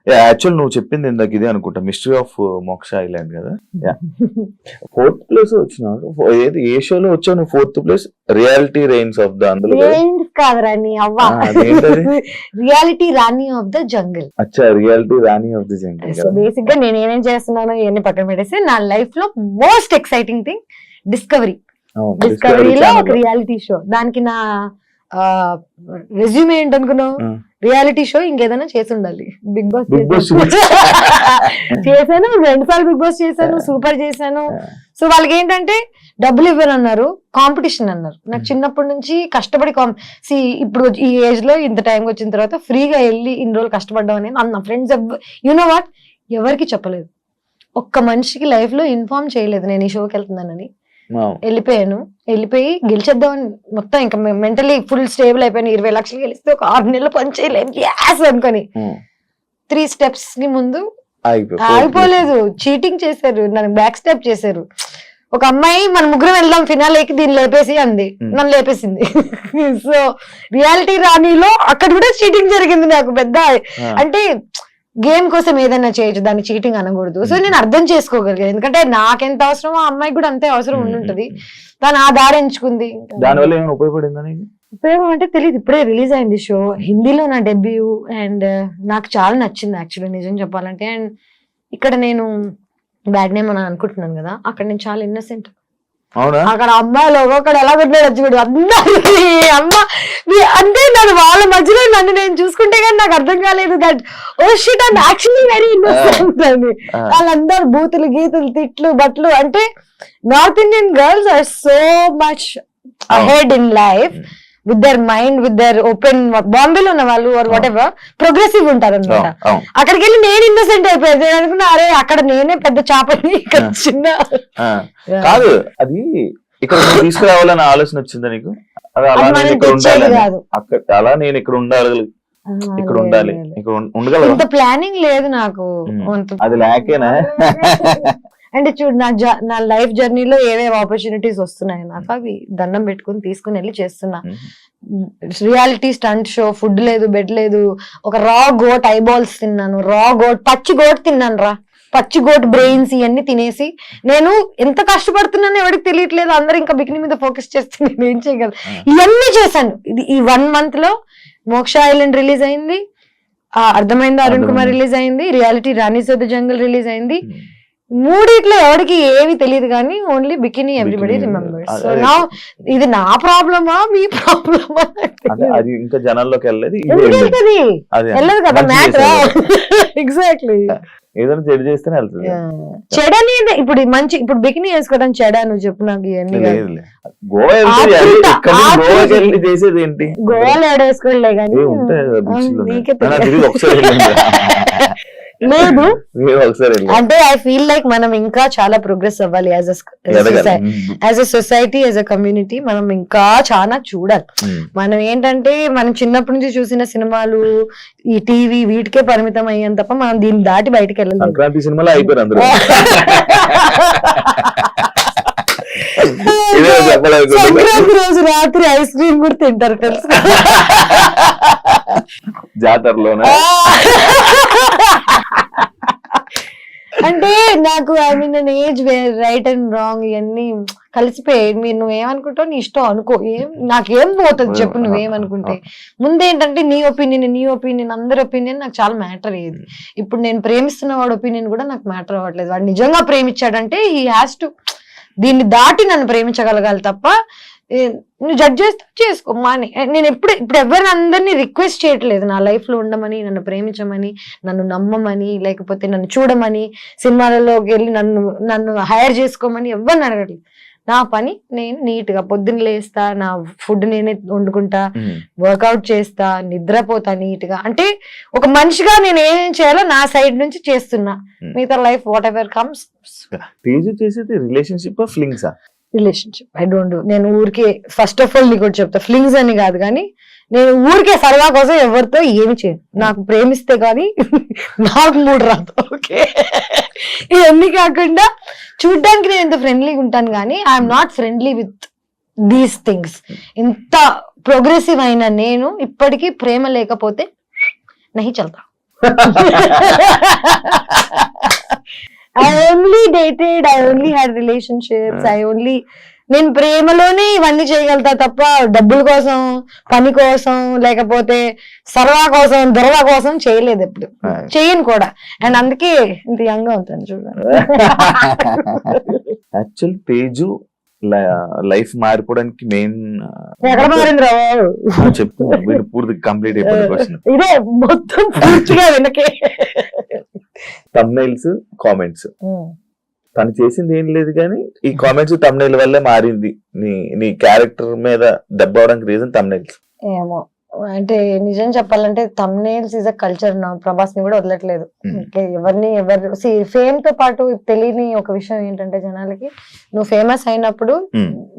Actual నువ్వు చెప్పింది ఇందాక ఇదే అనుకుంటా, మిస్టరీ ఆఫ్ మోక్ష ఐలాండ్ కదా. 4th ప్లేస్ వచ్చినావు. ఏది ఏ షోలో వచ్చావు నువ్వు? 4th place reality reigns of the, అందులో కాదురా నీ అవ్వ, రియాలిటీ రాణి ఆఫ్ ద జంగిల్. అచ్చా, రియాలిటీ రాణి of the jungle. So basic గా నేను ఏమేం చేస్తున్నానో ఇవన్నీ పక్కన పెట్టేసి నా లైఫ్ లో మోస్ట్ ఎక్సైటింగ్ థింగ్ డిస్కవరీలో ఒక రియాలిటీ షో. దానికి నా రెజ్యూమే ఏంటనుకున్నావు? రియాలిటీ షో ఇంకేదైనా చేసి ఉండాలి. బిగ్ బాస్ చేశాను, 2 సార్లు బిగ్ బాస్ చేశాను, సూపర్ చేశాను. సో వాళ్ళకి ఏంటంటే డబ్బులు ఇవ్వనన్నారు, కాంపిటీషన్ అన్నారు. నాకు చిన్నప్పటి నుంచి కష్టపడి ఇప్పుడు ఈ ఏజ్ లో ఇంత టైం వచ్చిన తర్వాత ఫ్రీగా వెళ్ళి ఇన్ని రోజులు కష్టపడ్డాం అనేది నా ఫ్రెండ్స్ యూనో వాట్ ఎవరికి చెప్పలేదు. ఒక్క మనిషికి లైఫ్ లో ఇన్ఫార్మ్ చేయలేదు నేను ఈ షోకి వెళ్తున్నానని. వెళ్ళిపోయి గెలిచేద్దామని మొత్తం ఇంకా మెంటలీ ఫుల్ స్టేబుల్ అయిపోయాను. 20 లక్షలు గెలిస్తే ఒక 6 నెలలు పని చేయలేము గ్యాస్ అనుకొని 3 steps ని ముందు ఆగిపోలేదు. చీటింగ్ చేశారు, నన్ను బ్యాక్ స్టెప్ చేశారు. ఒక అమ్మాయి మన ముగ్గురం వెళ్దాం ఫినాలేకి, దీన్ని లేపేసి అంది, నన్ను లేపేసింది. సో రియాలిటీ రాణిలో అక్కడ కూడా చీటింగ్ జరిగింది నాకు పెద్ద. అంటే గేమ్ కోసం ఏదైనా చేయొచ్చు, దాన్ని చీటింగ్ అనకూడదు. సో నేను అర్థం చేసుకోగలిగాను, ఎందుకంటే నాకెంత అవసరమో ఆ అమ్మాయికి కూడా అంతే అవసరం ఉండుంటది. తను ఆ దారి ఎంచుకుంది. దానివల్ల ఏమైనా ఉపయోగపడిందని? ఉపయోగం అంటే తెలియదు. ఇప్పుడే రిలీజ్ అయింది షో, హిందీలో నా డెబ్యూ. అండ్ నాకు చాలా నచ్చింది యాక్చువల్లీ నిజం చెప్పాలంటే. అండ్ ఇక్కడ నేను బ్యాడ్ నేమ్ అని అనుకుంటున్నాను కదా, అక్కడ నేను చాలా ఇన్నసెంట్. అక్కడ అమ్మాయిలు ఒక్కొక్కడు ఎలా పెట్టాడు చూడు, అందరికి అమ్మ అంటే నన్ను వాళ్ళ మధ్యలో నన్ను నేను చూసుకుంటే కానీ నాకు అర్థం కాలేదు that oh shit I'm actually very innocent అని. వాళ్ళందరూ బూతులు గీతులు తిట్లు బట్లు. అంటే North Indian girls are so much ahead in life with their mind, with their open. బాంబేలో ఉన్న వాళ్ళు ఆర్ వాట్ ఎవర్ ప్రోగ్రెసివ్ ఉంటారు అనమాట. అక్కడికి వెళ్ళి నేను ఇన్నోసెంట్ అయిపోయాను. నేను అనుకున్నా అరే అక్కడ నేనే పెద్ద చాపని, ఇక్కడ చిన్న కాదు. అది ఇక్కడ తీసుకురావాలని ఆలోచన వచ్చిందా నీకు? అలా నేను ఇక్కడ ఉండాలి, ఇక్కడ ఉండాలి, ఇక్కడ ఉండగలను. ఇంత ప్లానింగ్ లేదు నాకు. అది లేకేనా? అంటే చూడు నా లైఫ్ జర్నీలో ఏవేవి ఆపర్చునిటీస్ వస్తున్నాయి నాకు, అవి దండం పెట్టుకుని తీసుకుని వెళ్ళి చేస్తున్నా. రియాలిటీ స్టంట్ షో, ఫుడ్ లేదు, బెడ్ లేదు. ఒక రా గోట్ ఐబాల్స్ తిన్నాను, రా గోట్ పచ్చి గోట్ తిన్నాను రా, పచ్చి గోట్ బ్రెయిన్స్ ఇవన్నీ తినేసి. నేను ఎంత కష్టపడుతున్నానో ఎవరికి తెలియట్లేదు, అందరు ఇంకా బికిని మీద ఫోకస్ చేస్తే నేను ఏం చేయగలను. ఇవన్నీ చేశాను. ఈ 1 month లో మోక్ష ఐలాండ్ రిలీజ్ అయింది, అర్థమైంది అరుణ్ కుమార్ రిలీజ్ అయింది, reality Rani's of the jungle release అయింది. 3 ఎవరికి ఏమి తెలియదు కానీ only bikini everybody remembers. So నా ఇది నా ప్రాబ్లమా మీ ప్రాబ్లమా? అది ఇంకా జనాల్లోకి వెళ్ళదు కదా మ్యాటర్. ఎగ్జాక్ట్లీ. ఏదైనా చెడు చేస్తేనే వెళ్తుంది. చెడని ఇప్పుడు మంచి, ఇప్పుడు బికినీ వేసుకోవడం చెడా? నువ్వు చెప్పు నాకు. ఇవన్నీ గోవాలో ఏడేసుకోలే కానీ లేదు. అంటే ఐ ఫీల్ లైక్ మనం ఇంకా చాలా ప్రోగ్రెస్ అవ్వాలి as a society, as a community. మనం ఇంకా చాలా చూడాలి. మనం ఏంటంటే మనం చిన్నప్పటి నుంచి చూసిన సినిమాలు, ఈ టీవీ వీటికే పరిమితం అయ్యాం తప్ప మనం దీన్ని దాటి బయటకు వెళ్ళాలి. సంక్రాంతి సినిమాలో అయిపోయారు. సంక్రాంతి రోజు రాత్రి ఐస్ క్రీమ్ కూడా తింటారు తెలుసు, జాతరలోనే. అంటే నాకు I mean an age right and wrong ఇవన్నీ కలిసిపోయాయి. మీరు నువ్వేమనుకుంటావు నీ ఇష్టం అనుకో, నాకేం పోతుంది చెప్పు నువ్వేమనుకుంటే. ముందేంటంటే నీ ఒపీనియన్ అందరి ఒపీనియన్ నాకు చాలా మ్యాటర్ అయ్యేది. ఇప్పుడు నేను ప్రేమిస్తున్న వాడి ఒపీనియన్ కూడా నాకు మ్యాటర్ అవ్వట్లేదు. వాడు నిజంగా ప్రేమించాడంటే హీ హ్యాస్ టు దీన్ని దాటి నన్ను ప్రేమించగలగాలి తప్ప నువ్వు జడ్జ్ చేస్తే చేసుకో మాని. నేను ఇప్పుడు ఎవరిని అందరినీ రిక్వెస్ట్ చేయట్లేదు నా లైఫ్ లో ఉండమని, నన్ను ప్రేమించమని, నన్ను నమ్మమని, లేకపోతే నన్ను చూడమని, సినిమాలలోకి వెళ్ళి నన్ను హైర్ చేసుకోమని ఎవరిని అడగట్లేదు. నా పని నేను నీట్ గా పొద్దున్న లేస్తా, నా ఫుడ్ నేనే వండుకుంటా, వర్కౌట్ చేస్తా, నిద్రపోతా నీట్ గా. అంటే ఒక మనిషిగా నేను ఏమేం చేయాలో నా సైడ్ నుంచి చేస్తున్నా. మిగతా life what ever comes. Relationship I don't do. నేను ఊరికే ఫస్ట్ ఆఫ్ ఆల్ నీకు కూడా చెప్తా, ఫ్లింగ్స్ అని కాదు కానీ నేను ఊరికే సరదా కోసం ఎవరితో ఏమి చేయను. నాకు ప్రేమిస్తే కానీ నాకు మూడు రాదు. ఓకే, ఇవన్నీ కాకుండా చూడ్డానికి నేను ఎంత ఫ్రెండ్లీగా ఉంటాను కానీ I'm not friendly with these things. ఇంత ప్రోగ్రెసివ్ అయిన నేను ఇప్పటికీ ప్రేమ లేకపోతే నహి చల్తా. I only dated, I only had relationships, నేను ప్రేమలోనే ఇవన్నీ చేయగలుగుతా తప్ప డబ్బుల కోసం, పని కోసం, లేకపోతే సరదా కోసం, దొరవ కోసం చేయలేదు ఎప్పుడు, చేయను కూడా. అండ్ అందుకే ఇంత యంగ్ గా ఉంటాను చూడండి. యాక్చువల్ తేజు లైఫ్ మారిపోవడానికి మెయిన్ ఎక్కడ మారింది రా చెప్పు, వీళ్ళు పూర్తి కంప్లీట్ అయిపోయిన క్వశ్చన్. ఇదే మొత్తం పూర్తిగా వెనకే. Thumbnails, comments. తను చేసింది ఏం లేదు కానీ ఈ కామెంట్స్ థంబ్నైల్ వల్లే మారింది. నీ క్యారెక్టర్ మీద దెబ్బ అవడానికి రీజన్ థంబ్నైల్స్. ఏమో అంటే నిజం చెప్పాలంటే థంబ్నైల్స్ ఇస్ అ కల్చర్ నా. ప్రభాస్ ని కూడా వదలట్లేదు. ఎవరు ఫేమ్ తో పాటు తెలియని ఒక విషయం ఏంటంటే జనాలకి, నువ్వు ఫేమస్ అయినప్పుడు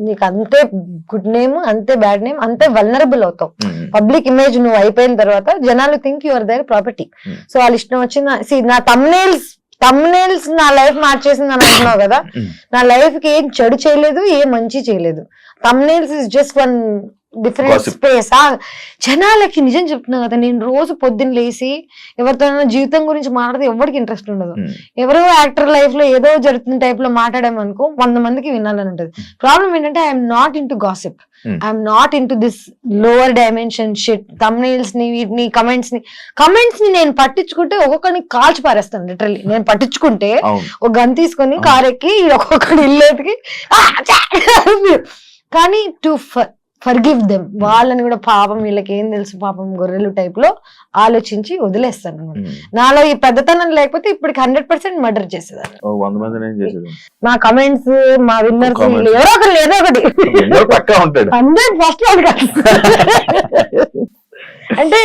నీకు అంతే గుడ్ నేమ్, అంతే బ్యాడ్ నేమ్, అంతే వల్నరబుల్ అవుతావు. పబ్లిక్ ఇమేజ్ నువ్వు అయిపోయిన తర్వాత జనాలు think your there property. So వాళ్ళ ఇష్టం వచ్చింది. నా థంబ్నైల్స్ నా లైఫ్ మార్చేసింది అని అంటున్నావు కదా, నా లైఫ్ కి ఏం చెడు చేయలేదు, ఏం మంచి చేయలేదు. Thumbnails is just one different space. జనాలకి నిజం చెప్తున్నా కదా, నేను రోజు పొద్దున్న లేసి ఎవరితో జీవితం గురించి మాట్లాడితే ఎవరికి ఇంట్రెస్ట్ ఉండదు. ఎవరో యాక్టర్ లైఫ్ లో ఏదో జరుగుతున్న టైప్ లో మాట్లాడామనుకో 100 మందికి వినాలని ఉంటది. ప్రాబ్లం ఏంటంటే I'm not in to gossip, I'm not in to this lower dimension shit. Thumbnails ని, వీటిని, కమెంట్స్ ని నేను పట్టించుకుంటే ఒక్కొక్కరిని కాల్చి పారేస్తాను. లిటరల్లీ నేను పట్టించుకుంటే ఒక గన్ తీసుకొని కారెక్కి ఒక్కొక్కడి ఇల్లేటికి. కానీ టు ఫర్గివ్ దెమ్, వాళ్ళని కూడా పాపం వీళ్ళకి ఏం తెలుసు పాపం గొర్రెలు టైప్ లో ఆలోచించి వదిలేస్తాను అనమాట. నాలో ఈ పెద్దతనం లేకపోతే ఇప్పటికి 100% మర్డర్ చేసేదాన్ని. మా కమెంట్స్, మా విన్నర్స్ ఎవరో ఒకరు ఏదో ఒకటి 100% అంటే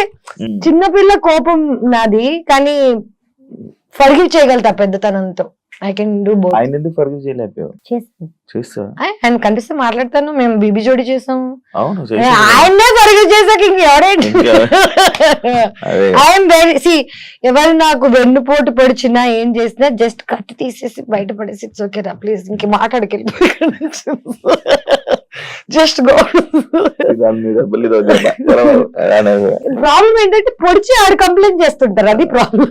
చిన్నపిల్ల కోపం నాది, కానీ forgive చేయగలుగుతా పెద్దతనంతో. I can do both. ఆయన ఎందుకు ఫర్గివ్ చేయలేకపోయావు? చేస్తా ఆయన కనిపిస్తే మాట్లాడతాను. మేము బీబీ జోడి చేసాం. అవును, ఆయన్నే ఫర్గివ్ చేసాక ఇంక ఎవరైనా ఐఎమ్ వెరీ ఎవరు నాకు వెన్నుపోటు పొడిచినా ఏం చేసినా జస్ట్ కట్టి తీసేసి బయట పడేసి ఇట్స్ ఓకే రా ప్లీజ్, ఇంక మాట్లాడకెళ్ళి జస్ట్ గో. ప్రాబ్లం ఏంటంటే పొడిచి ఆడు కంప్లైంట్ చేస్తుంటారు, అది ప్రాబ్లం.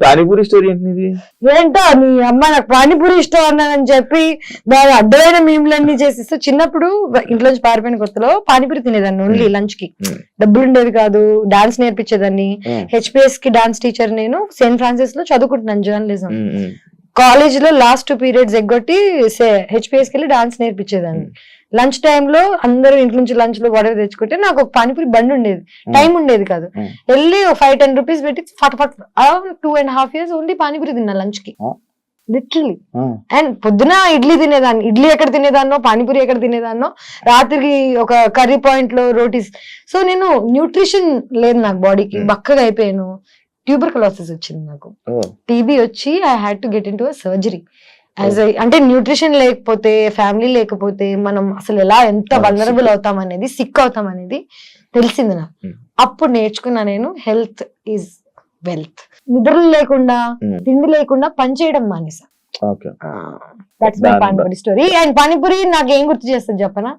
పానీపూరి స్టోరీ ఏంటి? ఏంటో నీ అమ్మ నాకు పానీపూరి ఇష్టం అన్నానని చెప్పి దాని అడ్డమైన మీమ్లన్నీ చేసిస్తూ, చిన్నప్పుడు ఇంట్లోంచి పారిపోయిన కొత్తలో పానీపూరి తినేదాన్ని ఓన్లీ లంచ్ కి. డబ్బులు ఉండేవి కాదు, డాన్స్ నేర్పించేదాన్ని. హెచ్పిఎస్ కి డాన్స్ టీచర్ నేను. సెయింట్ ఫ్రాన్సిస్ లో చదువుకుంటున్నాను జర్నలిజం. కాలేజ్ లో లాస్ట్ 2 periods ఎగ్గొట్టి హెచ్పిఎస్ కి వెళ్ళి డాన్స్ నేర్పించేదాన్ని. లంచ్ టైంలో అందరూ ఇంటి నుంచి లంచ్ లో గొడవ తెచ్చుకుంటే నాకు ఒక పానీపూరి బండి ఉండేది, టైం ఉండేది కాదు. వెళ్ళి 5-10 rupees పెట్టి ఫటాఫట్ 2.5 years ఓన్లీ పానీపూరి తిన్నా లంచ్ కి, లిటరలీ. అండ్ పొద్దున ఇడ్లీ తినేదాన్ని. ఇడ్లీ ఎక్కడ తినేదాన్నో, పానీపూరి ఎక్కడ తినేదాన్నో, రాత్రికి ఒక కర్రీ పాయింట్ లో రోటీస్. సో నేను న్యూట్రిషన్ లేదు నాకు బాడీకి, బక్కగా అయిపోయాను. ట్యూబర్కులోసిస్ వచ్చింది నాకు, టీబీ వచ్చి I had to get in to a surgery. అంటే న్యూట్రిషన్ లేకపోతే, ఫ్యామిలీ లేకపోతే మనం అసలు ఎంత వల్నరబుల్ అవుతాం అనేది, సిక్ అవుతాం అనేది తెలిసింది నాకు. అప్పుడు నేర్చుకున్నా నేను, హెల్త్ ఈజ్ వెల్త్. నిద్రలు లేకుండా, తిండి లేకుండా పని చేయడం మానేసా. That's my panipuri story. And panipuri నాకు ఏం గుర్తు చేస్తుంది చెప్పనా,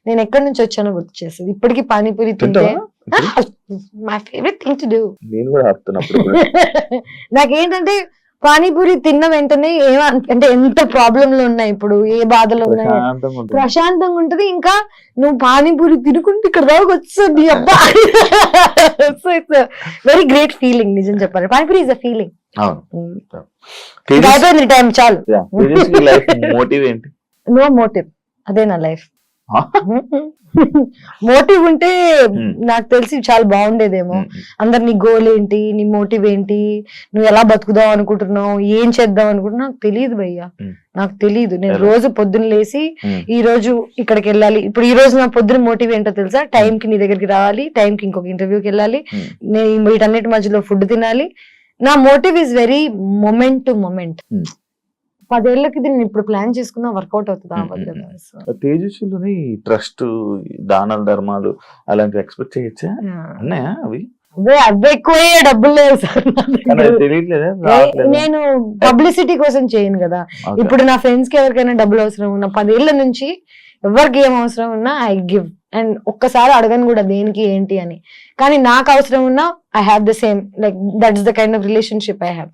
నేను ఎక్కడి నుంచి వచ్చానో గుర్తు చేస్తుంది. ఇప్పటికీ పానీపూరి తింటే my favourite thing to do. నాకేంటంటే పానీపూరి తిన్న వెంటనే అంటే ఎంత ప్రాబ్లంలు ఉన్నాయి ఇప్పుడు, ఏ బాధలు ఉన్నాయి, ప్రశాంతంగా ఉంటది. ఇంకా నువ్వు పానీపూరి తినుకుంటే ఇక్కడ దాకా వస్తుంది. అబ్బా, వెరీ గ్రేట్ ఫీలింగ్ నిజం చెప్పాలి. Panipuri is a feeling. Time చాలు. నో మోటివ్, అదే నా లైఫ్. మోటివ్ ఉంటే నాకు తెలిసి చాలా బాగుండేదేమో. అందరు నీ గోల్ ఏంటి, నీ మోటివ్ ఏంటి, నువ్వు ఎలా బతుకుదాం అనుకుంటున్నావు, ఏం చేద్దాం అనుకుంటున్నావు, నాకు తెలియదు భయ్యా, నాకు తెలియదు. నేను రోజు పొద్దున్న లేసి ఈ రోజు ఇక్కడికి వెళ్ళాలి. ఇప్పుడు ఈ రోజు నా పొద్దున్న మోటివ్ ఏంటో తెలుసా, టైం కి నీ దగ్గరికి రావాలి, టైం కి ఇంకొక ఇంటర్వ్యూకి వెళ్ళాలి, నేను వీటన్నిటి మధ్యలో ఫుడ్ తినాలి. నా motive is very moment to moment. 10 ఏళ్ళకి నేను ఇప్పుడు ప్లాన్ చేసుకున్నా వర్కౌట్ అవుతుందా? తేజస్విలోని ట్రస్ట్, దానాలు, ధర్మాలు అలాంటివి ఎక్స్పెక్ట్ చేయొచ్చా? అన్నాయా అవి? అవి ఎక్కువే, డబ్బులు లేవు సార్. నేను పబ్లిసిటీ కోసం చేయను కదా. ఇప్పుడు నా ఫ్రెండ్స్ కి ఎవరికైనా డబ్బులు అవసరం ఉన్నా, 10 ఏళ్ల నుంచి ఎవరికి ఏం అవసరం ఉన్నా ఐ గివ్ అండ్ ఒక్కసారి అడగను కూడా దేనికి ఏంటి అని. కానీ నాకు అవసరం ఉన్నా I have the same, like that's the kind of relationship I have.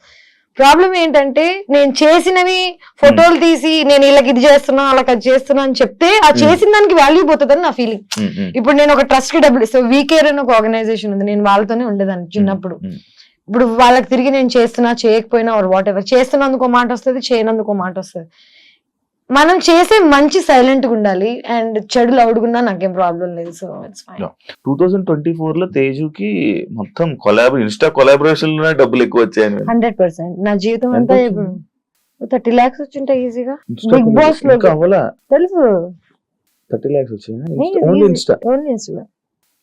Problem ఏంటంటే నేను చేసినవి ఫోటోలు తీసి నేను వీళ్ళకి ఇది చేస్తున్నా వాళ్ళకి అది చేస్తున్నా అని చెప్తే ఆ చేసిన దానికి వాల్యూ పోతుందని నా ఫీలింగ్. ఇప్పుడు నేను ఒక ట్రస్ట్ కి డబ్బులు ఇస్తాను, వీకేర్ అని ఒక ఆర్గనైజేషన్ ఉంది, నేను వాళ్ళతోనే ఉండేదాన్ని చిన్నప్పుడు. ఇప్పుడు వాళ్ళకి తిరిగి నేను చేస్తున్నా చేయకపోయినా ఆర్ వాట్ ఎవర్, చేస్తున్నందుకు ఒక మాట వస్తుంది, చేయనందుకు ఒక మాట వస్తుంది. మనం చేసే మంచి సైలెంట్ గా ఉండాలి అండ్ చెడు లౌడ్గున్నా నాకేం ప్రాబ్లం లేదు. So it's fine. 2024 లో తేజుకి మొత్తం ఇన్స్టా కొలాబరేషన్ లోనే డబ్బులు ఎక్కువ వచ్చాయని. 100%. నా జీవితం ఎంత అంతా వచ్చింది? 30 lakhs వచ్చింటాయి ఈజీగా. Insta బిగ్ బాస్ లో ఇంకా అవ్వలా తెలుసు. 30 lakhs వచ్చాయి ఓన్లీ ఇన్స్టా. Only Insta.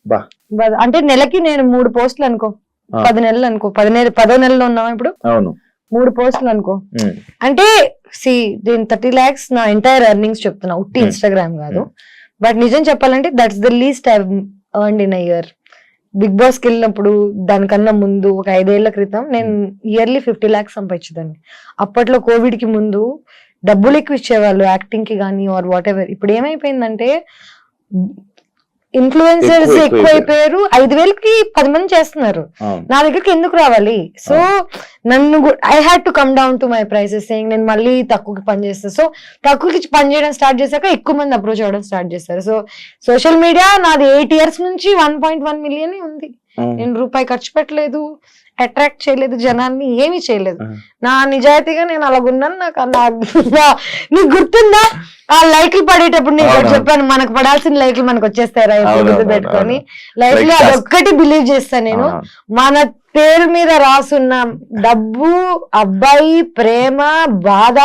బా. అంటే నెలకి నేను 3 పోస్టులు అనుకో, 10 నెలలు అనుకో, 10వ నెలలో ఉన్నావా ఇప్పుడు? అవును. 3 పోస్టులు అనుకో. అంటే దీని 30 lakhs నా ఎంటైర్ ఎర్నింగ్స్ చెప్తున్నా, ఉట్టి ఇన్స్టాగ్రామ్ కాదు. బట్ నిజం చెప్పాలంటే that's the least I earned in a year. Bigg Boss కి వెళ్ళినప్పుడు దానికన్నా ముందు ఒక 5 ఏళ్ల క్రితం నేను ఇయర్లీ 50 lakhs సంపాదించేదాన్ని. అప్పట్లో కోవిడ్ కి ముందు డబ్బులు ఎక్కువ ఇచ్చేవాళ్ళు యాక్టింగ్ కి కానీ ఆర్ వాట్ ఎవర్. ఇప్పుడు ఏమైపోయిందంటే ఇన్ఫ్లుయెన్సర్స్ ఎక్కువైపోయారు, 5,000కి 10 మంది చేస్తున్నారు. నా దగ్గరికి ఎందుకు రావాలి? సో నన్ను I had to come down to my prices, నేను మళ్ళీ తక్కువకి పని చేస్తాను. సో తక్కువకి పని చేయడం స్టార్ట్ చేశాక ఎక్కువ మంది అప్రోచ్ అవ్వడం స్టార్ట్ చేస్తారు. సో సోషల్ మీడియా నాది 8 years నుంచి 1.1 million ఉంది. నేను రూపాయి ఖర్చు పెట్టలేదు, అట్రాక్ట్ చేయలేదు జనాన్ని, ఏమీ చేయలేదు. నా నిజాయితీగా నేను అలాగున్నాను. నీకు గుర్తుందా ఆ లైక్లు పడేటప్పుడు నేను చెప్పాను మనకు పడాల్సిన లైక్లు మనకు వచ్చేస్తారా గుర్తు పెట్టుకొని. లైక్లు అదొక్కటి బిలీవ్ చేస్తాను నేను. మన పేరు మీద రాసున్న డబ్బు, అబ్బాయి, ప్రేమ, బాధ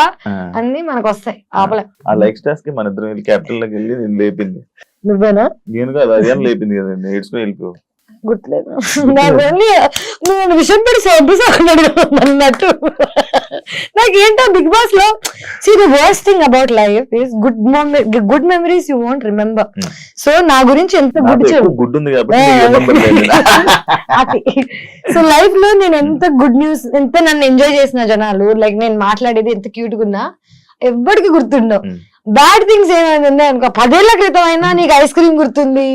అన్ని మనకు వస్తాయి. ఆపలే. ఆ లైక్ స్టార్స్ కి మన ఇద్దరు క్యాపిటల్ లోకి వెళ్ళి నేను లేపింది. నువ్వేనా? నేను కాదు, అదేం లేపింది కదండి, ఏడ్చుకుని వెళ్ళిపో. గుర్తులేదు నేను విషయం పడి అన్నట్టు. నాకేంటో బిగ్ బాస్ లో the worst thing about life is good memories you won't remember. So నా గురించి ఎంత గుడ్ ఉంది కాబట్టి. సో లైఫ్ లో నేను ఎంత గుడ్ న్యూస్, ఎంత నన్ను ఎంజాయ్ చేసిన జనాలు, లైక్ నేను మాట్లాడేది ఎంత క్యూట్ గా ఉన్నా ఎవ్వడికి గుర్తుండవు. బ్యాడ్ థింగ్స్ ఏమైంది అనుకో, 10 ఏళ్ల క్రితం అయినా నీకు ఐస్ క్రీమ్ గుర్తుంది,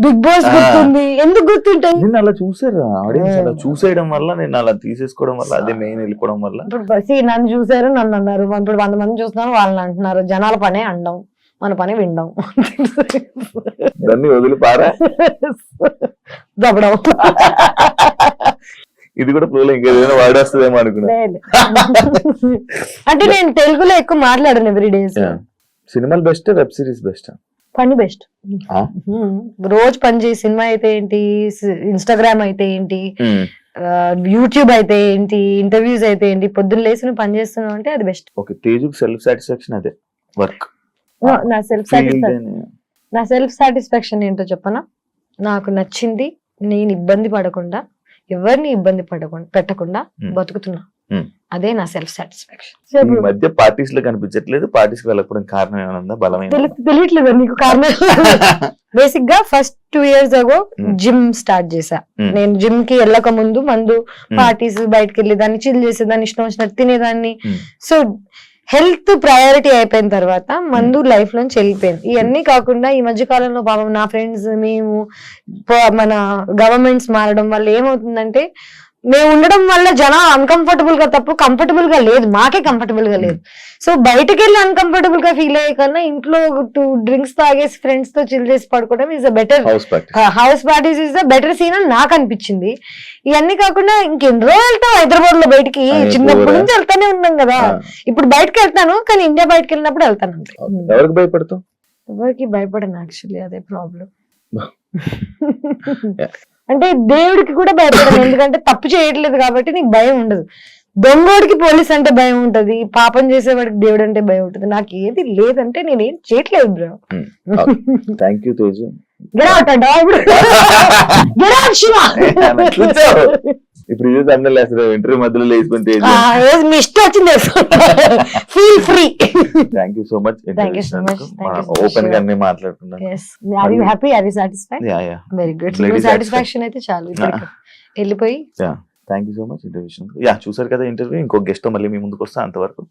బిగ్ బాస్ గుర్తుంది, ఎందుకు గుర్తుంటాయి? నేను అలా చూసారు ఆడియన్స్, అలా చూసేయడం వల్ల నేను అలా తీసేసుకోవడం వల్ల, అదే మెయిన్ వెళ్ళిపోవడం వల్ల. ఇప్పుడు నన్ను చూసారు, నన్ను అన్నారు. ఇప్పుడు 100 మంది చూస్తున్నారు, వాళ్ళని అంటున్నారు. జనాల పనే అండం, మన పని వినడం. దాన్ని వదిలిపారా దబ్బడం. ఇది కూడా ఫ్లో ఇంకేదైనా వాడేస్తుందేమో అనుకున్నా. అంటే నేను తెలుగులో ఎక్కువ మాట్లాడాను ఎవ్రీ డేస్. సినిమాలు బెస్ట్, వెబ్ సిరీస్ బెస్ట్? పని బెస్ట్. రోజు పని చేసి సినిమా అయితే ఏంటి, ఇన్స్టాగ్రామ్ అయితే ఏంటి, యూట్యూబ్ అయితే ఏంటి, ఇంటర్వ్యూస్ అయితే ఏంటి, పొద్దున్న లేసి నువ్వు పని చేస్తున్నావు అంటే అది బెస్ట్. ఓకే, తేజుకి సెల్ఫ్ సాటిస్ఫాక్షన్ అదే వర్క్. నా సెల్ఫ్ సాటిస్ఫాక్షన్ ఏంటో చెప్పనా? నాకు నచ్చింది, నేను ఇబ్బంది పడకుండా, ఎవరిని ఇబ్బంది పెట్టకుండా బతుకుతున్నా. అదే నా సెల్ఫ్ సాటిస్ఫాక్షన్. ఈ మధ్య పార్టీస్ లో కనిపించట్లేదు, పార్టీస్ కి వెళ్ళకపోవడం కారణం ఏమన్నా బలమైన? తెలియట్లేదు నీకు కారణం. బేసిక్ గా first 2 years ago gym start చేశా. నేను జిమ్ కి వెళ్ళక ముందు మందు, పార్టీస్, బయటకు వెళ్ళేదాన్ని, చిల్ చేసేదాన్ని, ఇష్టం వచ్చినట్టు తినేదాన్ని. సో హెల్త్ ప్రయారిటీ అయిపోయిన తర్వాత మందు లైఫ్ లోంచి వెళ్ళిపోయింది. ఇవన్నీ కాకుండా ఈ మధ్య కాలంలో పాపం నా ఫ్రెండ్స్, మేము, మన గవర్నమెంట్స్ మారడం వల్ల ఏమవుతుందంటే, మేము ఉండడం వల్ల జనాలు అన్కంఫర్టబుల్ గా తప్ప కంఫర్టబుల్ గా లేదు, మాకే కంఫర్టబుల్ గా లేదు. సో బయటకు వెళ్ళి అన్కంఫర్టబుల్ గా ఫీల్ అయ్యే కన్నా ఇంట్లో 2 drinks తాగేసి ఫ్రెండ్స్ తో చిల్ చేసి పడుకోవడం is a better, house parties is a better scene అని నాకు అనిపించింది. ఇవన్నీ కాకుండా ఇంకెన్ని రోజులు వెళ్తాం హైదరాబాద్ లో బయటికి? చిన్నప్పటి నుంచి వెళ్తానే ఉన్నాం కదా. ఇప్పుడు బయటకు వెళ్తాను, కానీ ఇండియా బయటకు వెళ్ళినప్పుడు వెళ్తాను. ఎవరికి భయపడతావు? ఎవరికి భయపడను యాక్చువల్లీ, అదే ప్రాబ్లం. అంటే దేవుడికి కూడా భయపడను, ఎందుకంటే తప్పు చేయట్లేదు కాబట్టి నీకు భయం ఉండదు. దొంగోడికి పోలీస్ అంటే భయం ఉంటది, పాపం చేసేవాడికి దేవుడు అంటే భయం ఉంటది. నాకు ఏది లేదంటే నేనేం చేయట్లేదు బ్రో. Thank you Teju. ఇప్పుడు ఇది తమిళ ఇంటర్వ్యూ మధ్యలో లేచిపోతే మీ ఇష్టం వచ్చింది, feel free. Thank you so much. Open గా అన్ని మాట్లాడుతున్నాను. Happy, are you satisfied? Very good. Satisfaction అయితే చాలు, వెళ్ళిపోయి. Thank you so much interview. చూసారు కదా ఇంటర్వ్యూ. ఇంకో గెస్ట్ తో మళ్ళీ మీ ముందుకు వస్తా. అంతవరకు